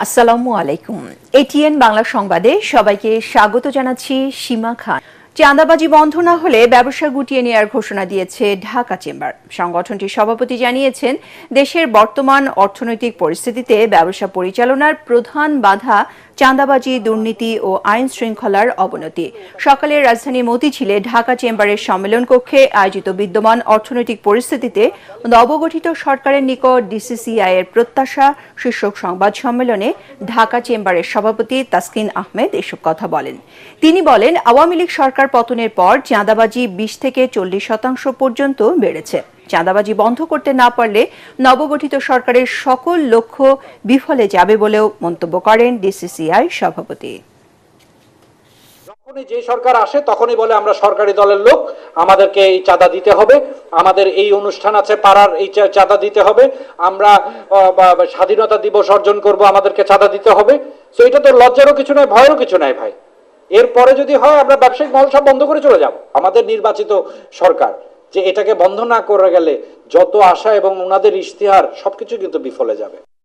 আসসালামু আলাইকুম। এটিএন বাংলা সংবাদে সবাইকে স্বাগত জানাচ্ছি সীমা খান। চাঁদাবাজি বন্ধ না হলে ব্যবসা গুটিয়ে নেওয়ার ঘোষণা দিয়েছে ঢাকা চেম্বার। সংগঠনটির সভাপতি জানিয়েছেন, দেশের বর্তমান অর্থনৈতিক পরিস্থিতিতে ব্যবসা পরিচালনার প্রধান বাধা চাঁদাবাজি, দুর্নীতি ও আইন শৃঙ্খলার অবনতি। সকালে রাজধানী মতিঝিলে ঢাকা চেম্বারের সম্মেলন কক্ষে আয়োজিত বিদ্যমান অর্থনৈতিক পরিস্থিতিতে নবগঠিত সরকারের নিকট ডিসিসিআই এর প্রত্যাশা শীর্ষক সংবাদ সম্মেলনে ঢাকা চেম্বারের সভাপতি তাসকিন আহমেদ এসব কথা বলেন। তিনি বলেন, আওয়ামী লীগ সরকার পতনের পর চাঁদাবাজি 20 থেকে 40% পর্যন্ত বেড়েছে। চাঁদাবাজি বন্ধ করতে না পারলে নবগঠিত সরকারের সকল লক্ষ্য বিফলে যাবে বলেও মন্তব্য করেন ডিসিসিআই সভাপতি। যখনই যে সরকার আসে তখনই বলে আমরা সরকারি দলের লোক, আমাদেরকে এই চাঁদা দিতে হবে, আমাদের এই অনুষ্ঠান আছে পাড়ার, এই চাঁদা দিতে হবে, আমরা স্বাধীনতা দিবস অর্জন করব, আমাদেরকে চাঁদা দিতে হবে। তো এটা তো লজ্জারও কিছু নয়, ভয়েরও কিছু নাই ভাই। এরপরে যদি হয় আমরা ব্যবসায়িক মহল সব বন্ধ করে চলে যাব। আমাদের নির্বাচিত সরকার যে এটাকে বন্ধ না করে গেলে যত আশা এবং ওনাদের ইশতেহার সবকিছু কিন্তু বিফলে যাবে।